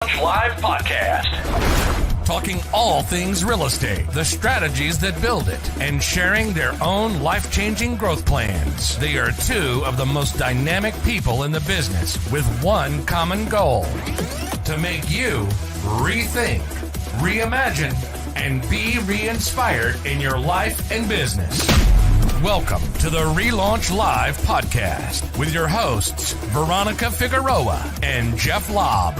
RELaunch Live Podcast. Talking all things real estate, the strategies that build it, and sharing their own life-changing growth plans. They are two of the most dynamic people in the business with one common goal: to make you rethink, reimagine, and be re-inspired in your life and business. Welcome to the RELaunch Live Podcast with your hosts, Veronica Figueroa and Jeff Lobb.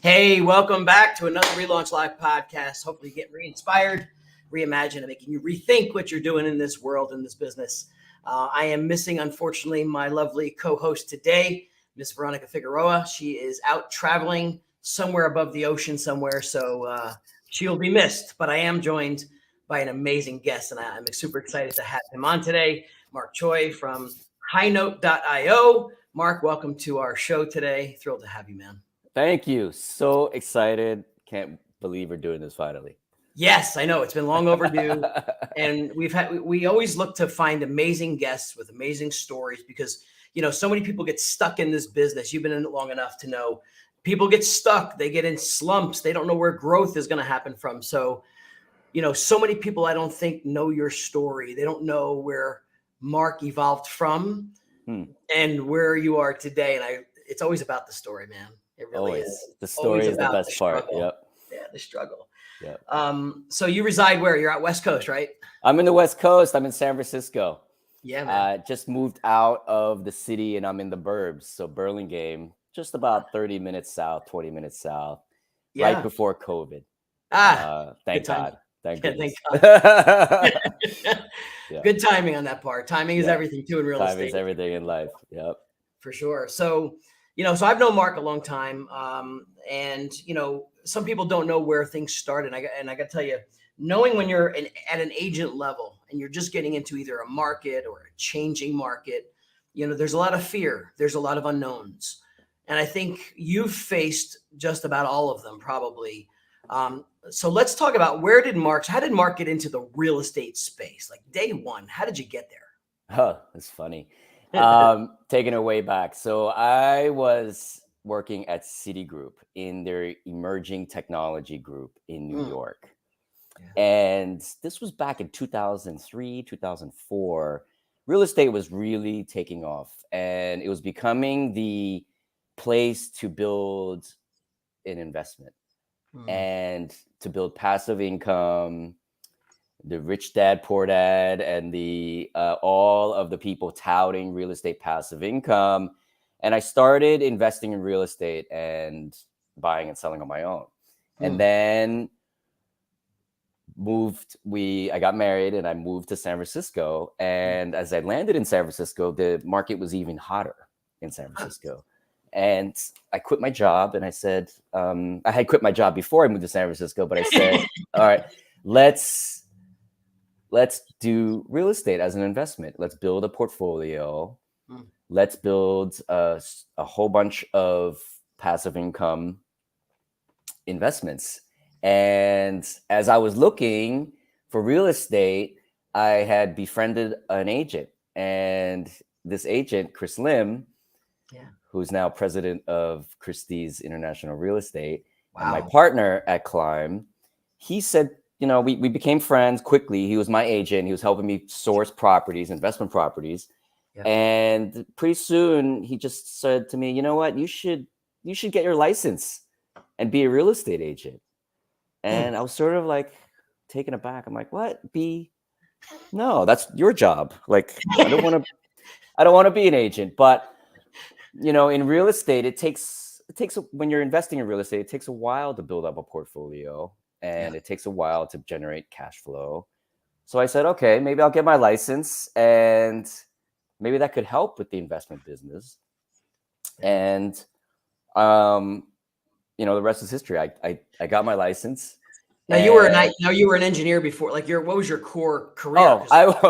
Hey, welcome back to another RELaunch Live Podcast. Hopefully you get re-inspired, reimagine, and making you rethink what you're doing in this world, in this business. I am missing, unfortunately, my lovely co-host today, Miss Veronica Figueroa. She is out traveling somewhere above the ocean somewhere, so she'll be missed. But I am joined by an amazing guest, and I'm super excited to have him on today, Mark Choey from HighNote.io. Mark, welcome to our show today. Thrilled to have you, man. Thank you. So excited. Can't believe we're doing this finally. Yes, I know. It's been long overdue. And we always look to find amazing guests with amazing stories because, you know, so many people get stuck in this business. You've been in it long enough to know people get stuck. They get in slumps. They don't know where growth is going to happen from. So, you know, so many people I don't think know your story. They don't know where Mark evolved from and where you are today. And it's always about the story, man. It really Always. is. The story is the best part. Yep. Yeah, the struggle. Yep. So you reside where? You're out West Coast, right? I'm in the West Coast. I'm in San Francisco. Yeah, man. Just moved out of the city and I'm in the burbs. So Burlingame, just about 30 minutes south, 20 minutes south, right before COVID. Thank God. Thank goodness. Thank God. Yeah. Good timing on that part. Timing is everything too in real estate. Timing is everything in life. Yep. For sure. So, you know, so I've known Mark a long time. And, you know, some people don't know where things started. And I got to tell you, knowing when you're at an agent level and you're just getting into either a market or a changing market, you know, there's a lot of fear. There's a lot of unknowns. And I think you've faced just about all of them probably. So let's talk about how did Mark get into the real estate space? Like day one, how did you get there? Oh, that's funny. Taking it way back. So I was working at Citigroup in their emerging technology group in New York. Yeah. And this was back in 2003, 2004. Real estate was really taking off and it was becoming the place to build an investment and to build passive income. The rich dad, poor dad, and the all of the people touting real estate passive income. And I started investing in real estate and buying and selling on my own. And then I got married and I moved to San Francisco. And as I landed in San Francisco, the market was even hotter in San Francisco. And I quit my job and I said, I had quit my job before I moved to San Francisco, but I said, all right, let's do real estate as an investment. Let's build a portfolio. Let's build a whole bunch of passive income investments. And as I was looking for real estate, I had befriended an agent. And this agent, Chris Lim, who's now president of Christie's International Real Estate, and my partner at Climb, he said, you know, we became friends quickly. He was my agent. He was helping me source properties, investment properties. Yeah. And pretty soon he just said to me, you know what, you should get your license and be a real estate agent. And I was sort of like taken aback. I'm like, what? No, that's your job. Like, I don't want to be an agent. But, you know, in real estate, when you're investing in real estate, it takes a while to build up a portfolio. And it takes a while to generate cash flow. So I said, okay, maybe I'll get my license and maybe that could help with the investment business. And, you know, the rest is history. I got my license. Now you were an engineer before. Like what was your core career?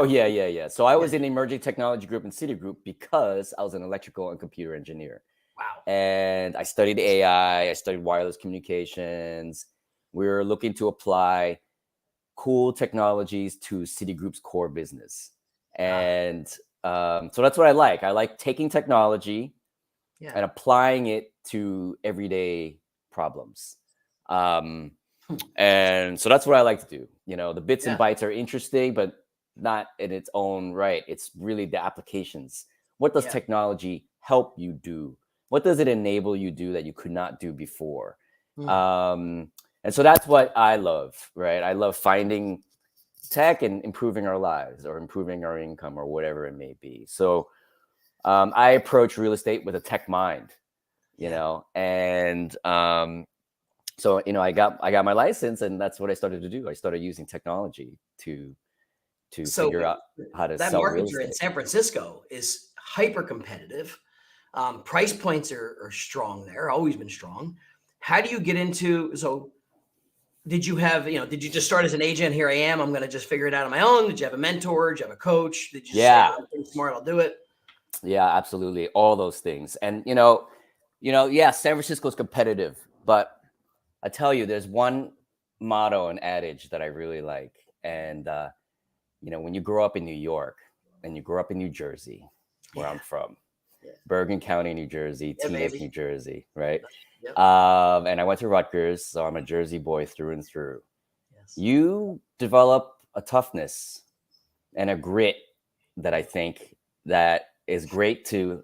Yeah. So I was in the emerging technology group in Citigroup because I was an electrical and computer engineer. Wow. And I studied AI. I studied wireless communications. We were looking to apply cool technologies to Citigroup's core business. And so that's what I like. I like taking technology and applying it to everyday problems. And so that's what I like to do. The bits and bytes are interesting, but not in its own right. It's really the applications. What does technology help you do? What does it enable you do that you could not do before? And so that's what I love, right? I love finding tech and improving our lives or improving our income or whatever it may be. So I approach real estate with a tech mind, and so I got my license, and that's what I started to do. I started using technology to figure out how to sell real estate. That market you're in San Francisco is hyper competitive. Price points are strong there, always been strong. How do you get into, so did you have, did you just start as an agent? Here I am, I'm going to just figure it out on my own. Did you have a mentor? Did you have a coach? Did you say, I'm smart, I'll do it? Yeah, absolutely. All those things. And, San Francisco is competitive, but I tell you, there's one motto and adage that I really like. And, when you grow up in New York and you grow up in New Jersey, where I'm from, Bergen County, New Jersey, Teaneck, New Jersey, right? Yep. And I went to Rutgers, so I'm a Jersey boy through and through. Yes. You develop a toughness and a grit that I think that is great to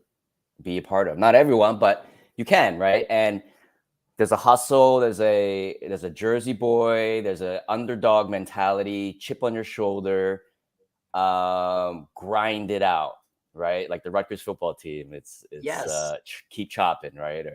be a part of. Not everyone, but you can, right? And there's a hustle, there's a Jersey boy, there's an underdog mentality, chip on your shoulder, grind it out, right? Like the Rutgers football team, it's keep chopping, right?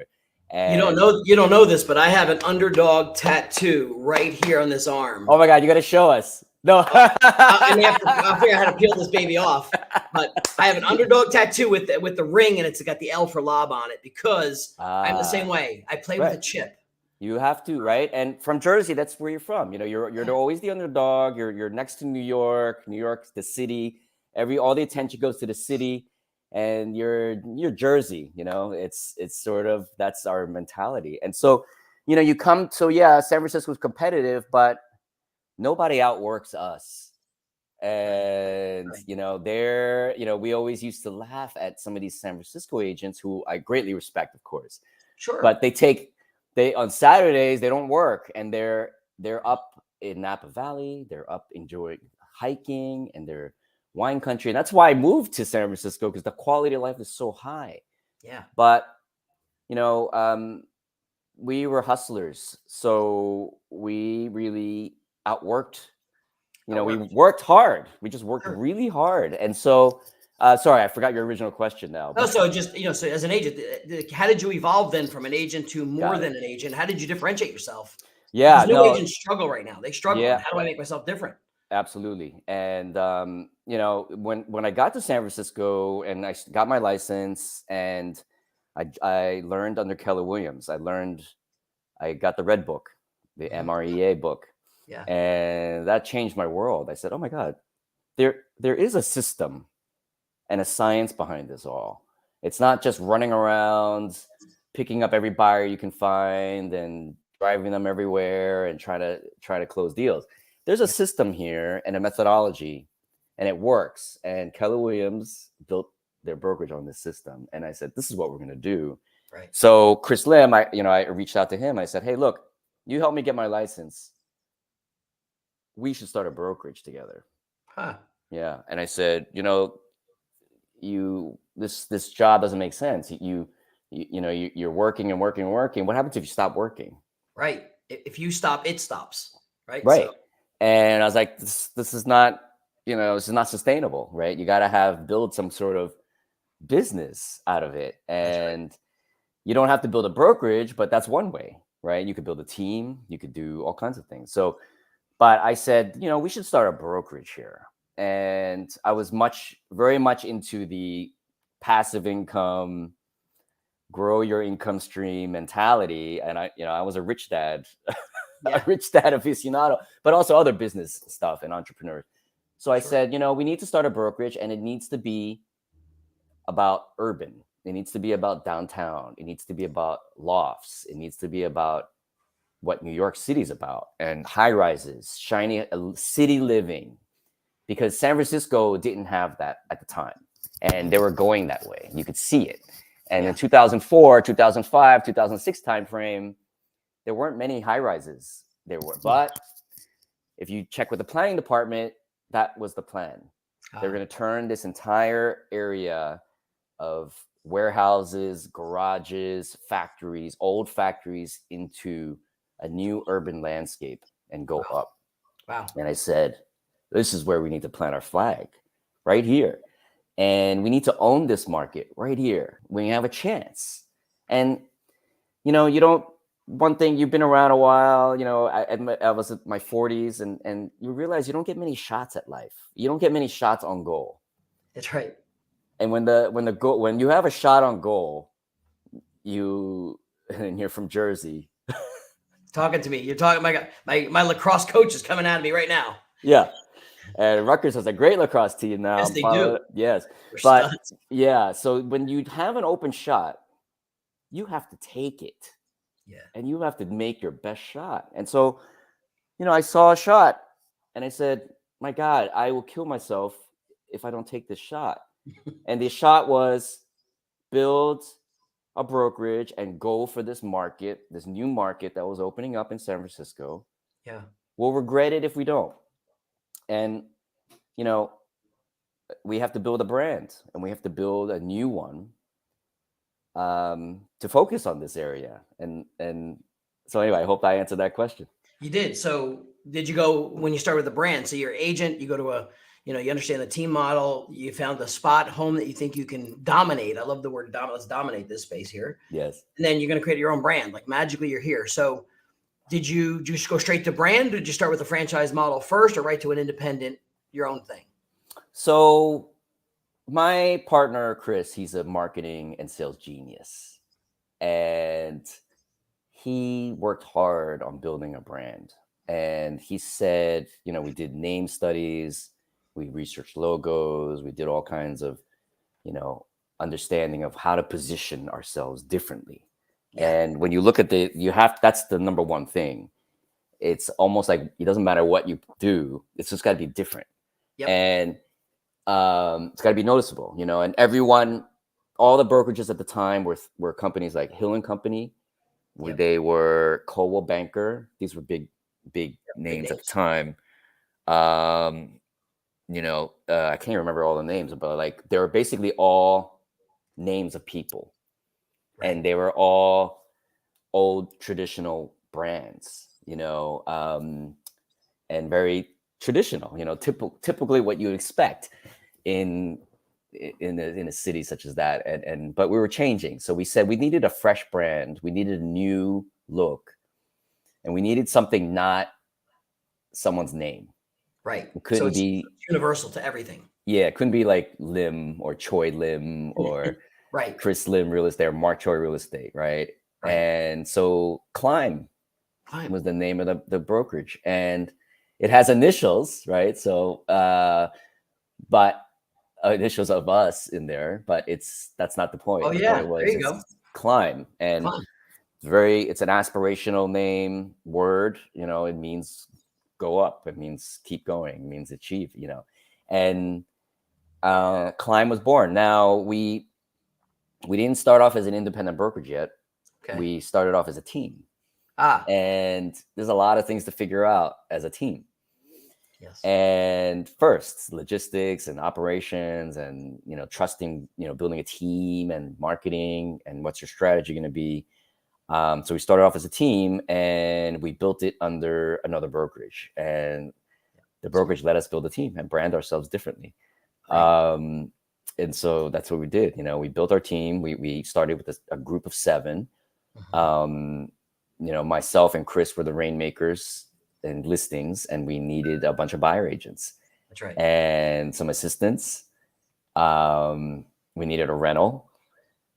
And you don't know this, but I have an underdog tattoo right here on this arm. Oh my God, you got to show us. No, I figure out how to peel this baby off. But I have an underdog tattoo with the ring, and it's got the L for Lobb on it because I'm the same way. I play with a chip. You have to, right? And from Jersey, that's where you're from. You're always the underdog. You're next to New York. New York's the city. All the attention goes to the city, and you're Jersey. It's sort of, that's our mentality. And so, you come. So San Francisco's competitive, but nobody outworks us. And we always used to laugh at some of these San Francisco agents who I greatly respect, of course. Sure. But they on Saturdays they don't work, and they're up in Napa Valley. They're up enjoying hiking, and they're wine country. And that's why I moved to San Francisco, because the quality of life is so high. Yeah. But we were hustlers, so we really outworked. We worked hard. We just worked really hard. And so, sorry, I forgot your original question now. No, so just, so as an agent, how did you evolve then from an agent to more than an agent? How did you differentiate yourself? Yeah. No agents struggle right now. They struggle. Yeah. How do I make myself different? Absolutely. And, when I got to San Francisco and I got my license, and I learned under Keller Williams, I got the Red Book, the MREA book. Yeah. And that changed my world. I said, oh my God, there is a system and a science behind this all. It's not just running around, picking up every buyer you can find and driving them everywhere and trying to close deals. There's a system here and a methodology, and it works. And Keller Williams built their brokerage on this system. And I said, this is what we're going to do. Right. So Chris Lim, I reached out to him. I said, hey, look, you help me get my license. We should start a brokerage together. Huh. Yeah. And I said, this job doesn't make sense. You're working and working and working. What happens if you stop working? Right. If you stop, it stops. Right. Right. So. And I was like, this is not, this is not sustainable, right? You got to build some sort of business out of it. And you don't have to build a brokerage, but that's one way, right? You could build a team, you could do all kinds of things. So, but I said, we should start a brokerage here. And I was very much into the passive income, grow your income stream mentality. And I was a rich dad, a rich dad aficionado, but also other business stuff and entrepreneurs. So I said, we need to start a brokerage, and it needs to be about urban. It needs to be about downtown. It needs to be about lofts. It needs to be about what New York City is about, and high rises, shiny city living, because San Francisco didn't have that at the time, and they were going that way. You could see it. And in 2004, 2005, 2006 timeframe, there weren't many high rises. There were, but if you check with the planning department, that was the plan. They're going to turn this entire area of warehouses, garages, factories, old factories into a new urban landscape and go up. Wow. And I said, this is where we need to plant our flag, right here. And we need to own this market right here. We have a chance. And, one thing, you've been around a while, I was at my 40s and you realize you don't get many shots at life. You don't get many shots on goal. That's right. And when you have a shot on goal, and you're from Jersey. Talking to me. You're talking, my lacrosse coach is coming at me right now. Yeah. And Rutgers has a great lacrosse team now. Yes, they do. Yes. We're But studs. yeah, so when you have an open shot, you have to take it. Yeah. And you have to make your best shot. And so, I saw a shot and I said, my God, I will kill myself if I don't take this shot. And the shot was build a brokerage and go for this market, this new market that was opening up in San Francisco. Yeah. We'll regret it if we don't. And, we have to build a brand and we have to build a new one to focus on this area. And so anyway, I hope I answered that question. You did. So did you go, when you start with the brand, so you're agent, you go to you understand the team model, you found the spot home that you think you can dominate. I love the word dominate. Let's dominate this space here. Yes. And then you're going to create your own brand. Like magically you're here. So did you just go straight to brand? Did you start with the franchise model first or right to an independent, your own thing? So my partner, Chris, he's a marketing and sales genius. And he worked hard on building a brand. And he said, we did name studies, we researched logos, we did all kinds of, understanding of how to position ourselves differently. Yeah. And when you look at that's the number one thing. It's almost like it doesn't matter what you do, it's just got to be different. Yep. And it's got to be noticeable, and all the brokerages at the time were companies like Hill and Company. Yep. They were Coldwell Banker. These were big names at the time. I can't remember all the names, but they were basically all names of people. Right. And they were all old traditional brands, and very traditional, typically what you would expect in a city such as that. But we were changing. So we said we needed a fresh brand. We needed a new look. And we needed something not someone's name. Right. It couldn't be universal to everything. Yeah. It couldn't be like Lim or Choy Lim or right. Chris Lim Real Estate or Mark Choey Real Estate. Right. And so Climb was the name of the brokerage. And it has initials, right? So, but initials of us in there, but that's not the point. Oh yeah. There you go. Climb. And it's an aspirational name word, it means go up. It means keep going. It means achieve, and Climb was born. Now we didn't start off as an independent brokerage yet. Okay. We started off as a team. And there's a lot of things to figure out as a team. Yes. And first, logistics and operations and, trusting, building a team and marketing and what's your strategy going to be. So we started off as a team and we built it under another brokerage, and the brokerage let us build a team and brand ourselves differently. Right. And so that's what we did. We built our team. We started with a group of 7. Mm-hmm. Myself and Chris were the rainmakers and listings, and we needed a bunch of buyer agents. That's right. And some assistants. We needed a rental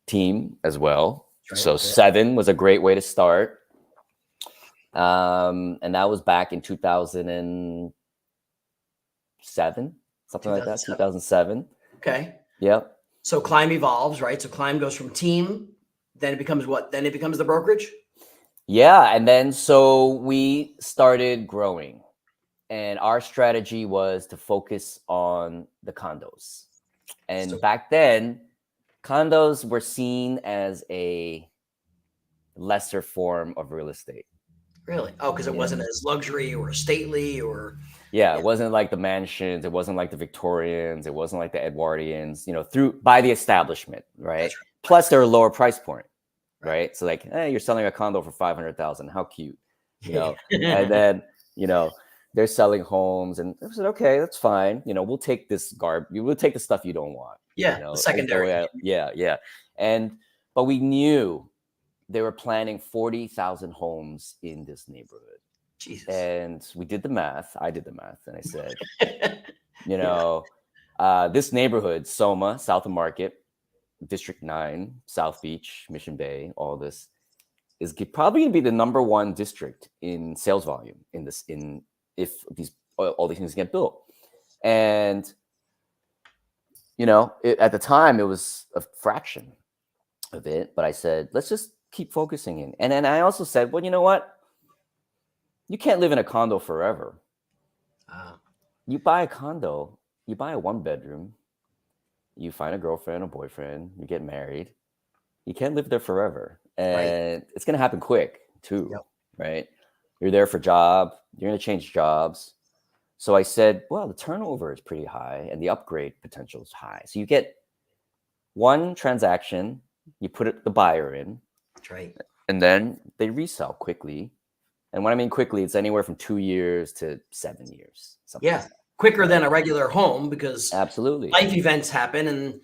team as well. Right. So 7 was a great way to start. And that was back in 2007, something like that, 2007. Okay. Yep. So Climb evolves, right? So Climb goes from team, then it becomes what? Then it becomes the brokerage? Yeah. And then so we started growing, and our strategy was to focus on the condos. And so back then, condos were seen as a lesser form of real estate. Really? Oh, because it wasn't as luxury or stately or. Yeah, it wasn't like the mansions. It wasn't like the Victorians. It wasn't like the Edwardians, by the establishment, right? Right. Plus, they're a lower price point, right? So like, hey, you're selling a condo for $500,000. How cute, and then, they're selling homes, and I said, okay, that's fine. We'll take this we'll take the stuff you don't want. Yeah, the secondary. Yeah. But we knew they were planning 40,000 homes in this neighborhood. Jesus. And we did the math. I did the math, and I said, this neighborhood, Soma, South of Market, District 9, South Beach, Mission Bay, all this is probably going to be the number one district in sales volume if all these things get built. And at the time it was a fraction of it, but I said, let's just keep focusing in. And then I also said, well, you know what? You can't live in a condo forever. You buy a condo, you buy a 1-bedroom, you find a girlfriend or boyfriend, you get married. You can't live there forever. And it's going to happen quick too, right? You're there for job. You're going to change jobs. So I said, well, the turnover is pretty high and the upgrade potential is high. So you get one transaction, you put the buyer in. That's right. And then they resell quickly. And when I mean quickly, it's anywhere from 2 years to 7 years. Yeah, like quicker than a regular home because absolutely life events happen. And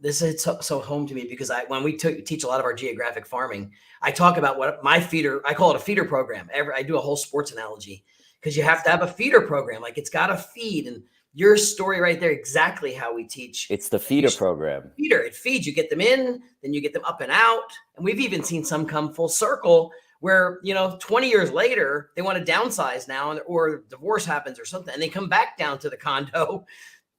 this is so home to me because when we teach a lot of our geographic farming, I talk about what I call it a feeder program. I do a whole sports analogy because you have to have a feeder program. Like it's got to feed. And your story right there, exactly how we teach. It's the feeder program. It feeds. You get them in, then you get them up and out. And we've even seen some come full circle where, 20 years later, they want to downsize now or divorce happens or something. And they come back down to the condo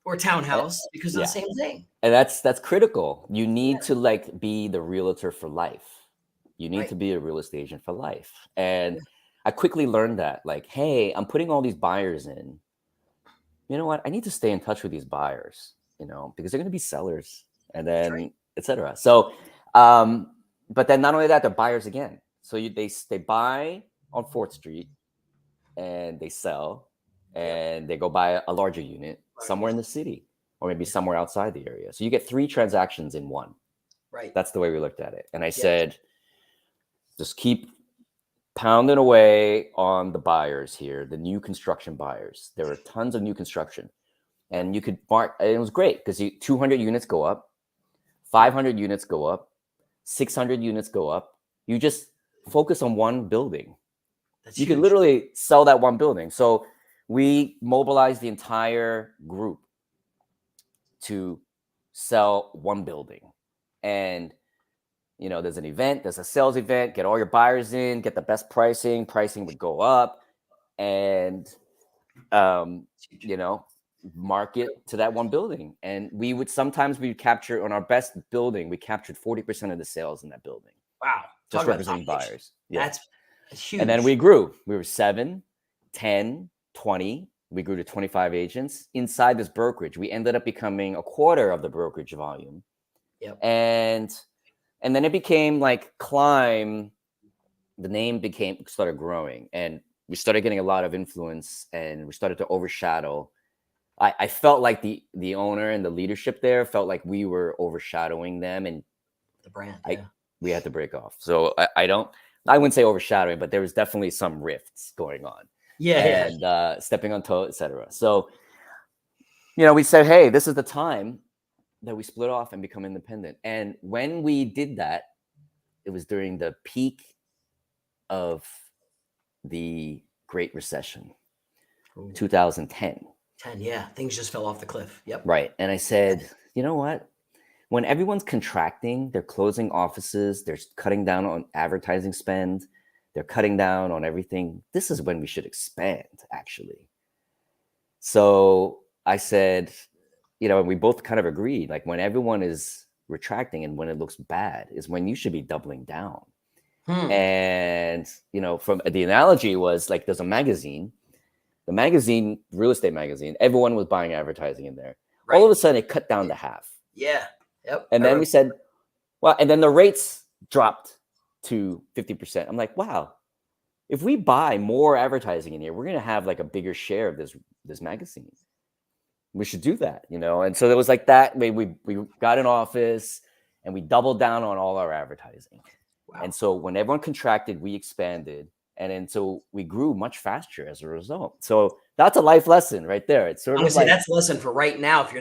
or townhouse because of the same thing. And that's critical. You need to be the realtor for life. You need to be a real estate agent for life. And I quickly learned that hey, I'm putting all these buyers in. You know what? I need to stay in touch with these buyers, because they're going to be sellers and then et cetera. So, but then not only that, they're buyers again. So they buy on 4th Street and they sell and they go buy a larger unit somewhere in the city or maybe somewhere outside the area. So you get 3 transactions in one. Right. That's the way we looked at it. And I said, just keep pounding away on the buyers here, the new construction buyers. There were tons of new construction. And you could mark, and it was great because 200 units go up, 500 units go up, 600 units go up. You just focus on one building. You can literally sell that one building. So we mobilized the entire group to sell one building. And, there's an event, there's a sales event, get all your buyers in, get the best pricing. Pricing would go up and, market to that one building. And sometimes we'd capture on our best building, we captured 40% of the sales in that building. Wow. Just representing buyers. Yeah. That's huge. And then we grew. We were 7, 10, 20. We grew to 25 agents inside this brokerage. We ended up becoming a quarter of the brokerage volume. Yep. And then it became Climb. The name started growing and we started getting a lot of influence and we started to overshadow. I felt like the owner and the leadership there felt like we were overshadowing them and the brand. We had to break off. So I wouldn't say overshadowing, but there was definitely some rifts going on. And stepping on toes, et cetera. So, we said, hey, this is the time that we split off and become independent. And when we did that, it was during the peak of the Great Recession, 2010. Things just fell off the cliff. Yep. Right. And I said, you know what? When everyone's contracting, they're closing offices, they're cutting down on advertising spend, they're cutting down on everything. This is when we should expand, actually. So I said, and we both kind of agreed, when everyone is retracting and when it looks bad is when you should be doubling down. And, from the analogy was there's a magazine, the magazine, real estate magazine, everyone was buying advertising in there. Right. All of a sudden it cut down to half. Yeah. Yep. And then we said, well, and then the rates dropped to 50%. I'm like, wow, if we buy more advertising in here, we're going to have like a bigger share of this magazine. We should do that, you know? And so it was like that. We got an office and we doubled down on all our advertising. Wow. And so when everyone contracted, we expanded. And then so we grew much faster as a result. So that's a life lesson right there. It's sort of like that's a lesson for right now. If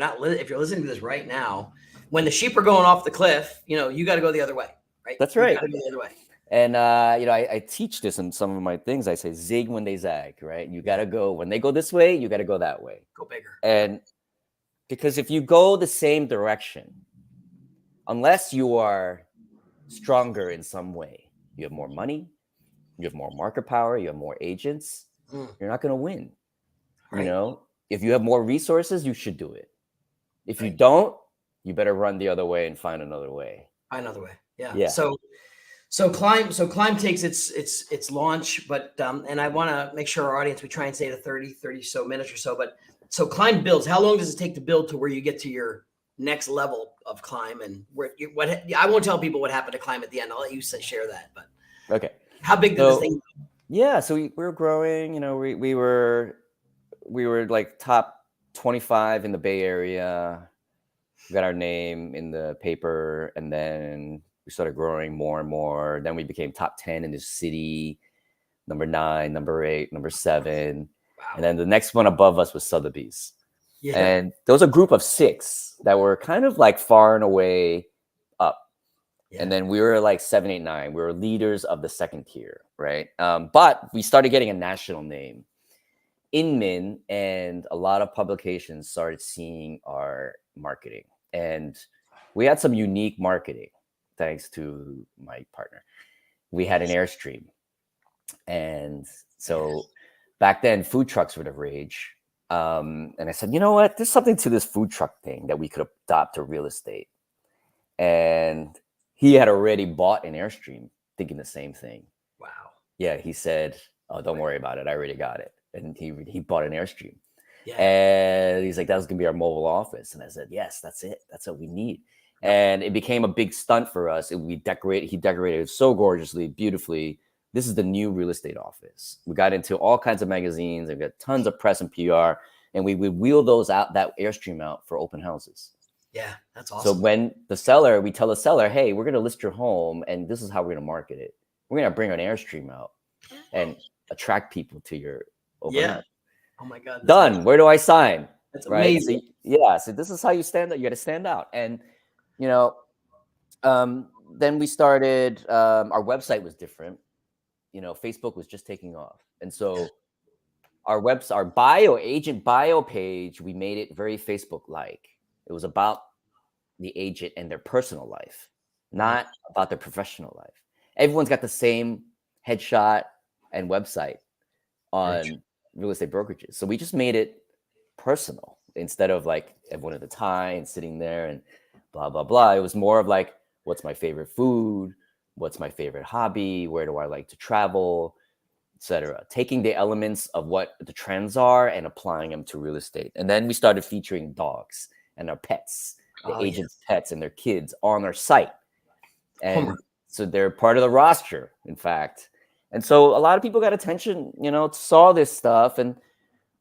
you're listening to this right now, when the sheep are going off the cliff, you know, you got to go the other way, right? That's right. You got to go the other way. And, you know, I teach this in some of my things. I say zig when they zag, right? You got to go, when they go this way, you got to go that way. Go bigger. And because if you go the same direction, unless you are stronger in some way, you have more money, you have more market power, you have more agents, you're not going to win. Right. You know, if you have more resources, you should do it. If you don't, you better run the other way and find another way. Find another way. Yeah. So Climb takes its launch, but and I want to make sure our audience, we try and stay to 30 so minutes or so, but so Climb builds. How long does it take to build to where you get to your next level of Climb, and I won't tell people what happened to Climb at the end. I'll let you share that, but okay. How big did this thing go? Yeah, so we were growing, you know, we were like top 25 in the Bay Area. We got our name in the paper, and then we started growing more and more. Then we became top 10 in the city, number 9, number 8, number 7. Wow. And then the next one above us was Sotheby's. Yeah. And there was a group of 6 that were kind of like far and away up. Yeah. And then we were like 7, 8, 9. We were leaders of the second tier, right? But we started getting a national name. Inman and a lot of publications started seeing our marketing. And we had some unique marketing, thanks to my partner. We had an Airstream. And so back then, food trucks were the rage. And I said, you know what? There's something to this food truck thing that we could adopt to real estate. And he had already bought an Airstream, thinking the same thing. Wow. Yeah, he said, oh, don't worry about it. I already got it. And he bought an Airstream. Yeah. And he's like, that was going to be our mobile office. And I said, yes, that's it. That's what we need. And it became a big stunt for us. He decorated it so gorgeously, beautifully. This is the new real estate office. We got into all kinds of magazines and got tons of press and PR. And we would wheel those out, that Airstream out for open houses. Yeah, that's awesome. So when we tell the seller, hey, we're going to list your home and this is how we're going to market it. We're going to bring an Airstream out and attract people to your open house. Oh my God. Done. Awesome. Where do I sign? That's amazing. So this is how you stand out. You got to stand out. And, you know, then we started, our website was different. You know, Facebook was just taking off. And so our agent bio page, we made it very Facebook-like. It was about the agent and their personal life, not about their professional life. Everyone's got the same headshot and website on real estate brokerages. So we just made it personal instead of like everyone at the tie and sitting there and blah, blah, blah. It was more of like, what's my favorite food? What's my favorite hobby? Where do I like to travel, etc. Taking the elements of what the trends are and applying them to real estate. And then we started featuring dogs and our pets, the agents' pets and their kids on our site. And so they're part of the roster, in fact. And so a lot of people got attention, you know, saw this stuff, and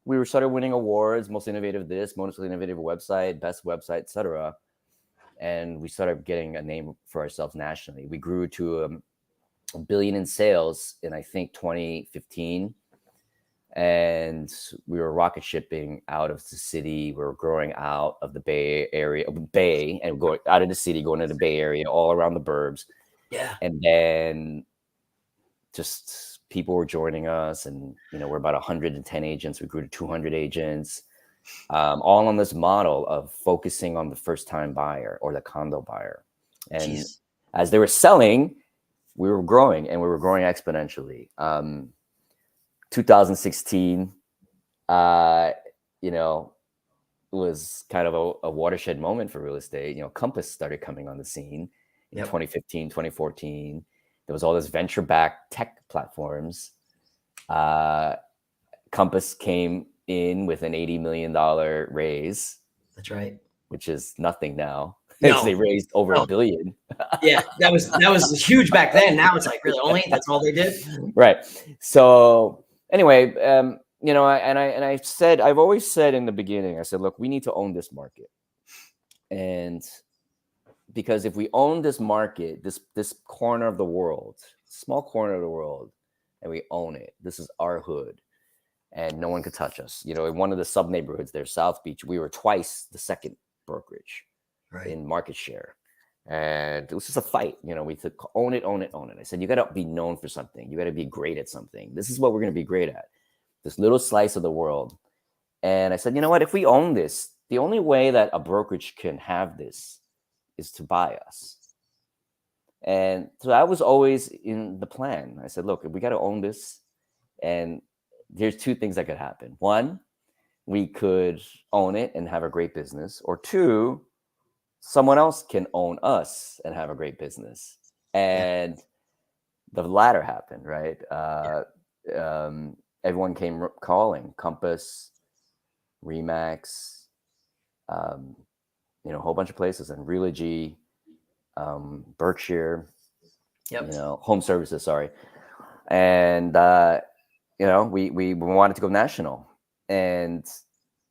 we started winning awards, most innovative this, most innovative website, best website, etc. And we started getting a name for ourselves nationally. We grew to $1 billion in sales in, I think, 2015. And we were rocket shipping out of the city. We were growing out of the Bay Area, and going out of the city, going to the Bay Area, all around the burbs. Yeah. And then just people were joining us, and, you know, we're about 110 agents. We grew to 200 agents, all on this model of focusing on the first-time buyer or the condo buyer. And as they were selling, we were growing, and we were growing exponentially. 2016, you know, was kind of a watershed moment for real estate. You know, Compass started coming on the scene in 2015, 2014. There was all this venture-backed tech platforms. Compass came in with an $80 million raise. That's right. Which is nothing now. No. They raised over $1 billion. Yeah, that was huge back then. Now it's like, really, only that's all they did. Right. So anyway, I've always said in the beginning, I said, look, we need to own this market. And because if we own this market, this corner of the world, small corner of the world, and we own it, this is our hood, and no one could touch us. In one of the sub neighborhoods there, South Beach, we were twice the second brokerage in market share. And it was just a fight. We could own it. I said, you got to be known for something. You got to be great at something. This is what we're going to be great at, this little slice of the world. And I said, you know what, if we own this, the only way that a brokerage can have this is to buy us. And so that was always in the plan. I said, look, we got to own this. And there's two things that could happen. One, we could own it and have a great business. Or two, someone else can own us and have a great business. And the latter happened, right? Everyone came calling, Compass, RE/MAX, a whole bunch of places, and RELaunch, Berkshire, Home Services, sorry. And, we wanted to go national. And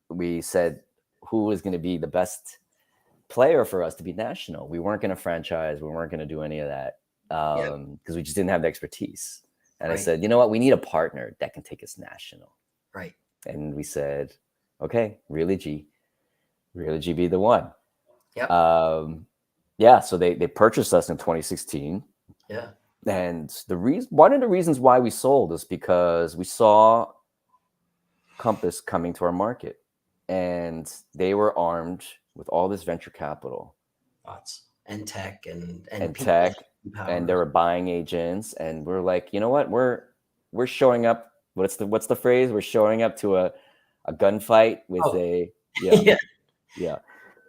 we said, who is going to be the best player for us to be national? We weren't going to franchise. We weren't going to do any of that because we just didn't have the expertise. And I said, you know what? We need a partner that can take us national. Right. And we said, okay, RELaunch be the one. Yep. So they purchased us in 2016. Yeah. And one of the reasons why we sold is because we saw Compass coming to our market, and they were armed with all this venture capital, and tech and tech, and they were buying agents, and we're like, you know what, we're showing up. What's the phrase? We're showing up to a gunfight with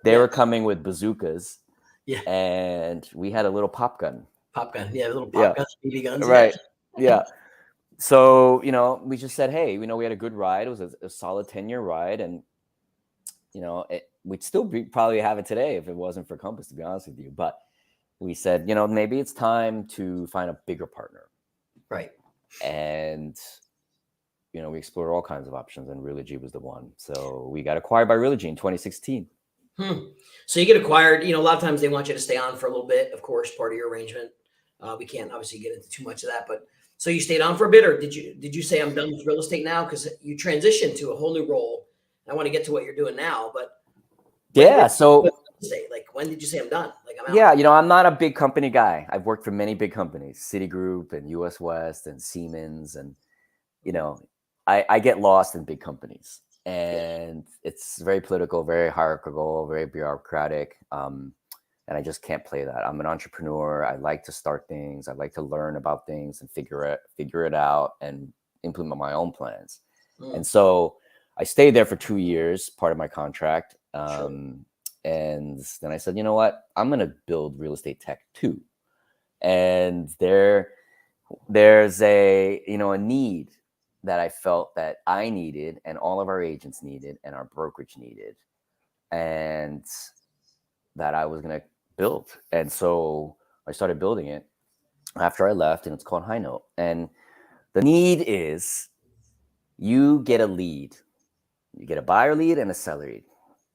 They were coming with bazookas, and we had a little pop gun. Little pop guns, BB guns, right? Yeah. So we just said, hey, we had a good ride. It was a solid 10-year ride, and we'd still probably have it today if it wasn't for Compass, to be honest with you. But we said, maybe it's time to find a bigger partner. Right. And, we explored all kinds of options, and RELaunch was the one. So we got acquired by RELaunch in 2016. So you get acquired, a lot of times they want you to stay on for a little bit, of course, part of your arrangement. We can't obviously get into too much of that, but so you stayed on for a bit, or did you say I'm done with real estate now? Because you transitioned to a whole new role. I want to get to what you're doing now, but so like, when did you say I'm done? Like, I'm out. Yeah, I'm not a big company guy. I've worked for many big companies, Citigroup and US West and Siemens, and I get lost in big companies, and it's very political, very hierarchical, very bureaucratic. And I just can't play that. I'm an entrepreneur. I like to start things. I like to learn about things and figure it out and implement my own plans. And so I stayed there for 2 years, part of my contract. And then I said, you know what? I'm going to build real estate tech too. And there's a need that I felt that I needed, and all of our agents needed, and our brokerage needed, and that I was going to build. And so I started building it after I left, and it's called HighNote. And the need is, you get a lead. You get a buyer lead and a seller lead.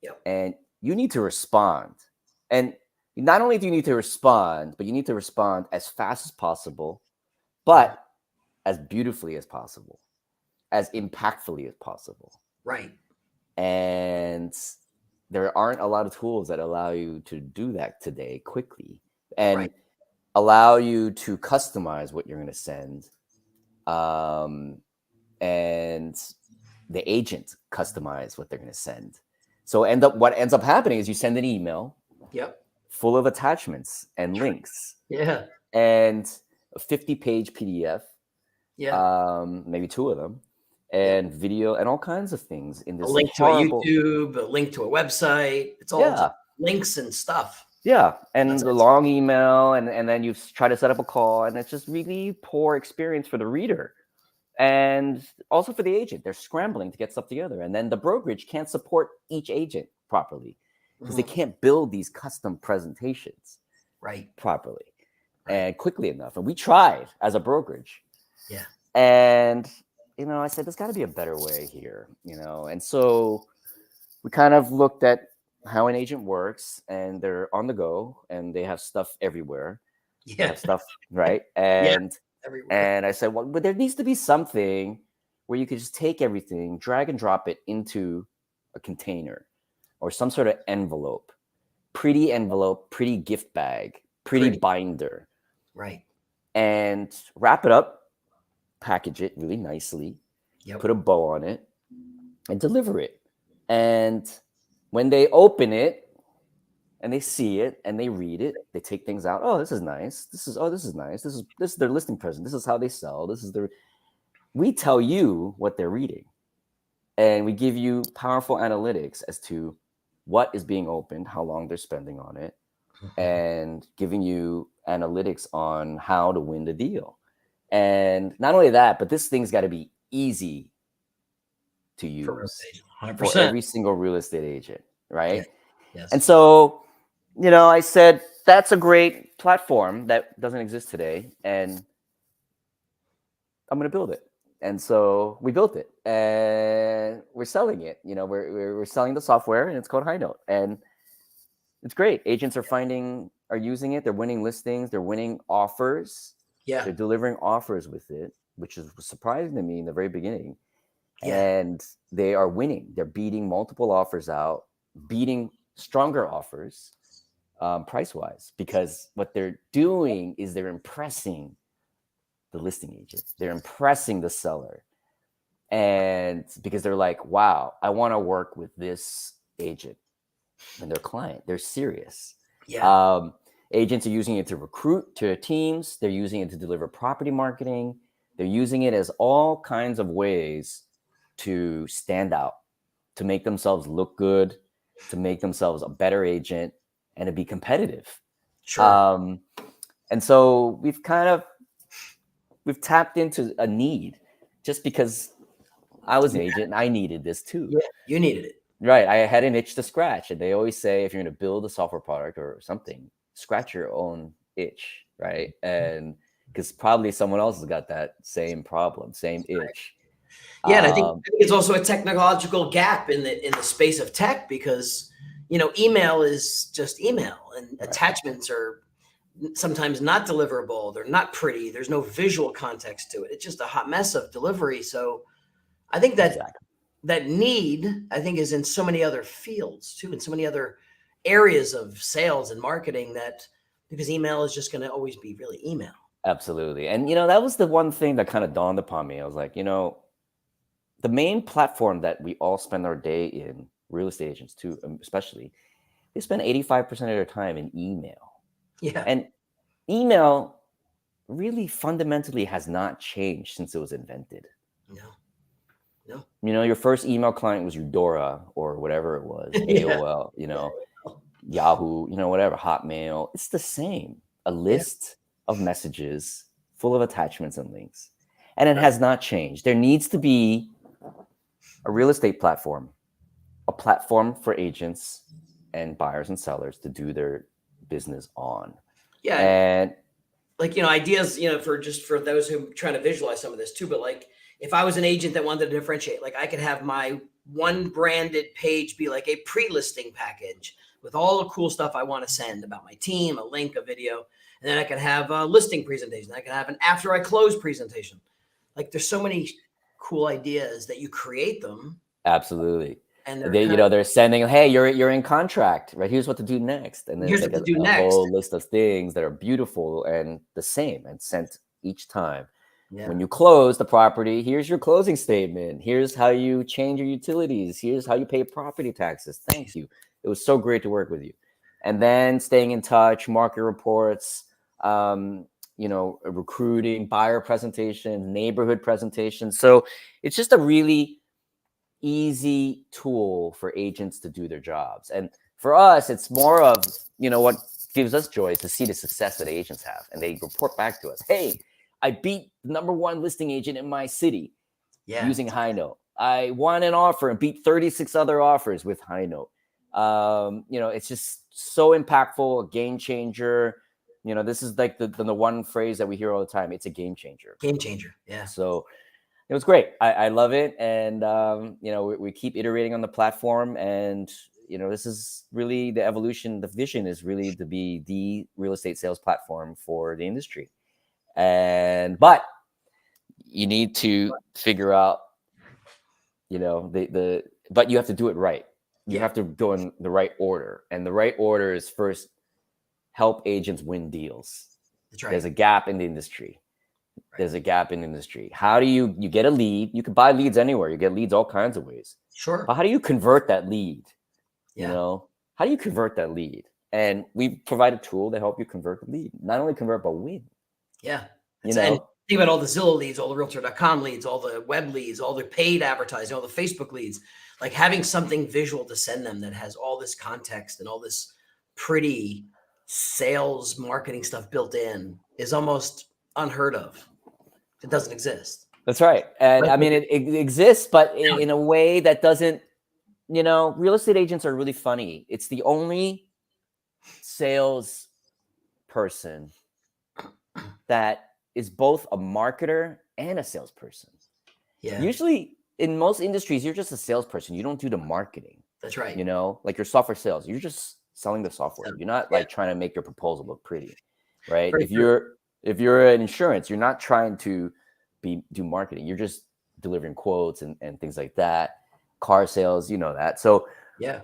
Yep. And you need to respond. And not only do you need to respond, but you need to respond as fast as possible, but as beautifully as possible, as impactfully as possible. Right. And there aren't a lot of tools that allow you to do that today quickly, and allow you to customize what you're going to send. And the agent customize what they're going to send. So what ends up happening is you send an email full of attachments and links. Yeah. And a 50-page PDF. Yeah. Maybe 2 of them. And video and all kinds of things in this. A link to a YouTube, a link to a website. It's all links and stuff. Yeah. And the long email, and then you try to set up a call, and it's just really poor experience for the reader. And also for the agent. They're scrambling to get stuff together. And then the brokerage can't support each agent properly. because they can't build these custom presentations properly and quickly enough. And we tried as a brokerage. Yeah. And, I said, there's got to be a better way here, And so we kind of looked at how an agent works, and they're on the go and they have stuff everywhere. Yeah. They have stuff, right? And I said, well, but there needs to be something where you could just take everything, drag and drop it into a container or some sort of envelope, pretty gift bag, pretty binder. Right. And wrap it up, package it really nicely, put a bow on it, and deliver it. And when they open it and they see it and they read it, they take things out. Oh, this is nice. This is nice. This is their listing present. This is how they sell. We tell you what they're reading. And we give you powerful analytics as to what is being opened, how long they're spending on it, and giving you analytics on how to win the deal. And not only that, but this thing's got to be easy to use for every single real estate agent, right? Yes. And so, I said, that's a great platform that doesn't exist today, and I'm going to build it. And so we built it, and we're selling it. We're selling the software, and it's called HighNote, and it's great. Agents are using it. They're winning listings. They're winning offers. Yeah. They're delivering offers with it, which is surprising to me in the very beginning. Yeah. And they are winning. They're beating multiple offers out, beating stronger offers price-wise, because what they're doing is they're impressing the listing agent. They're impressing the seller. And because they're like, wow, I want to work with this agent and their client. They're serious. Yeah. Agents are using it to recruit to teams. They're using it to deliver property marketing. They're using it as all kinds of ways to stand out, to make themselves look good, to make themselves a better agent, and to be competitive. Sure. And so we've tapped into a need, just because I was an agent and I needed this too. Yeah, you needed it. Right. I had an itch to scratch. And they always say, if you're going to build a software product or something, scratch your own itch, right? And because probably someone else has got that same problem, same itch. Yeah, and I think it's also a technological gap in the space of tech, because email is just email, and attachments are sometimes not deliverable. They're not pretty. There's no visual context to it. It's just a hot mess of delivery. So I think that that need, I think, is in so many other fields too, in so many other areas of sales and marketing, that because email is just going to always be really email. Absolutely. And, that was the one thing that kind of dawned upon me. I was like, the main platform that we all spend our day in, real estate agents too, especially, they spend 85% of their time in email. Yeah. And email really fundamentally has not changed since it was invented. No. Your first email client was Eudora or whatever it was, AOL, Yahoo, whatever, Hotmail. It's the same. A list of messages full of attachments and links. And it has not changed. There needs to be a real estate platform, a platform for agents and buyers and sellers to do their business on. Yeah. And ideas, for those who are trying to visualize some of this too, but if I was an agent that wanted to differentiate, I could have my one branded page be like a pre-listing package with all the cool stuff I want to send about my team, a link, a video, and then I could have a listing presentation. I could have an after I close presentation. There's so many cool ideas that you create them. Absolutely. And they're sending, hey, you're in contract, right? Here's what to do next. And then here's what to do next. A whole list of things that are beautiful and the same and sent each time. Yeah. When you close the property, here's your closing statement. Here's how you change your utilities. Here's how you pay property taxes. Thank you. It was so great to work with you. And then staying in touch, market reports, recruiting, buyer presentations, neighborhood presentations. So it's just a really easy tool for agents to do their jobs. And for us, it's more of, what gives us joy is to see the success that agents have. And they report back to us, hey, I beat the number one listing agent in my city using HighNote. I won an offer and beat 36 other offers with HighNote. It's just so impactful, a game changer. This is like the one phrase that we hear all the time. It's a game changer. Game changer. Yeah. So it was great. I love it. And, we keep iterating on the platform, and, this is really the evolution. The vision is really to be the real estate sales platform for the industry. But you need to figure out, but you have to do it right. You have to go in the right order. And the right order is first help agents win deals. That's right. There's a gap in the industry. There's a gap in the industry. How do you get a lead? You can buy leads anywhere. You get leads all kinds of ways. Sure. But how do you convert that lead? Yeah. How do you convert that lead? And we provide a tool to help you convert the lead. Not only convert, but win. Yeah. And think about all the Zillow leads, all the Realtor.com leads, all the web leads, all the paid advertising, all the Facebook leads. Like having something visual to send them that has all this context and all this pretty sales marketing stuff built in is almost unheard of. It doesn't exist. That's right. And I mean, it exists, but in a way that doesn't, real estate agents are really funny. It's the only sales person that is both a marketer and a salesperson. Yeah. Usually in most industries, you're just a salesperson. You don't do the marketing. That's right. Like your software sales, you're just selling the software. You're not like trying to make your proposal look pretty, right? If you're an insurance, you're not trying to do marketing. You're just delivering quotes and things like that. Car sales, that. So yeah.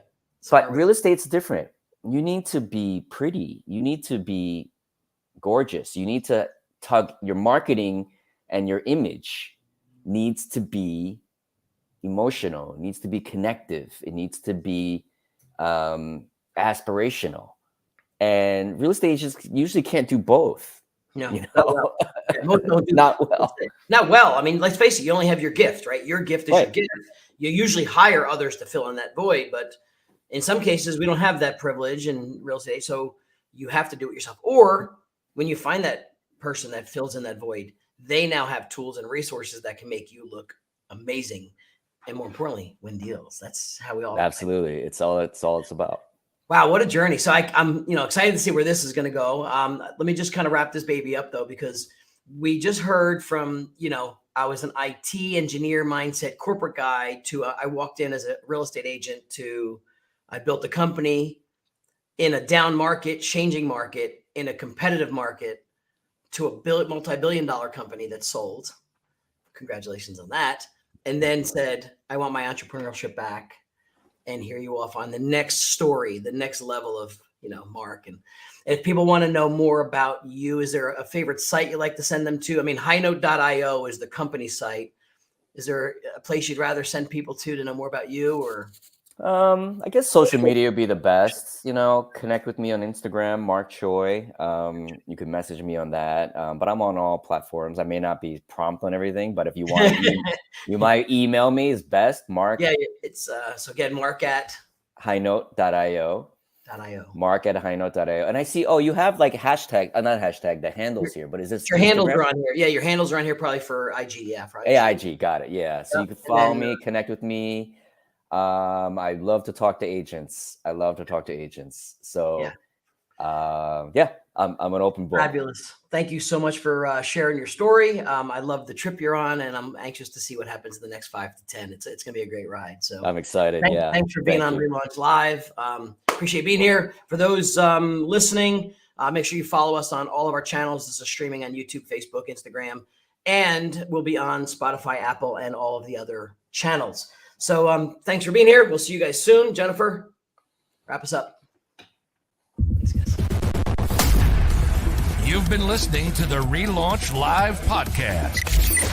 But real estate's different. You need to be pretty. You need to be gorgeous. You need to tug your marketing, and your image needs to be emotional. It needs to be connective. It needs to be aspirational. And real estate agents usually can't do both. No, not well. Not well. I mean, let's face it, you only have your gift, right? Your gift is your gift. You usually hire others to fill in that void, but in some cases we don't have that privilege in real estate. So you have to do it yourself. Or when you find that person that fills in that void, they now have tools and resources that can make you look amazing. And more importantly, win deals. That's how we all. Absolutely. It's all it's about. Wow, what a journey. So I'm excited to see where this is going to go. Let me just kind of wrap this baby up though, because we just heard from, I was an IT engineer mindset corporate guy to I walked in as a real estate agent to I built a company in a down market, changing market, in a competitive market to a multi-billion-dollar company that sold. Congratulations on that. And then said, I want my entrepreneurship back. And here you off on the next story, the next level of, Mark. And if people want to know more about you, is there a favorite site you like to send them to? I mean, HighNote.io is the company site. Is there a place you'd rather send people to know more about you, or? I guess social media would be the best. Connect with me on Instagram, Mark Choey. You can message me on that. But I'm on all platforms. I may not be prompt on everything, but if you want, you might email me is best. Mark. Yeah, it's so again, Mark at HighNote.io. Mark at HighNote.io. And I see, you have like the handles here, but is this your handles are on here? Yeah, your handles are on here probably for IG. Yeah, for IG. AIG, got it. Yeah. So you can follow me, connect with me. I love to talk to agents. So I'm an open book. Fabulous. Thank you so much for sharing your story. I love the trip you're on, and I'm anxious to see what happens in the next 5 to 10. It's going to be a great ride. So I'm excited. Thanks for being on Relaunch Live. Appreciate being here. For those listening, make sure you follow us on all of our channels. This is streaming on YouTube, Facebook, Instagram, and we'll be on Spotify, Apple, and all of the other channels. So thanks for being here. We'll see you guys soon. Jennifer, wrap us up. Thanks, guys. You've been listening to the Relaunch Live Podcast,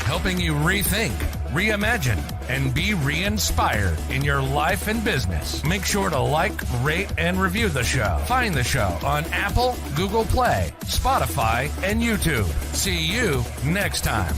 helping you rethink, reimagine, and be re-inspired in your life and business. Make sure to like, rate, and review the show. Find the show on Apple, Google Play, Spotify, and YouTube. See you next time.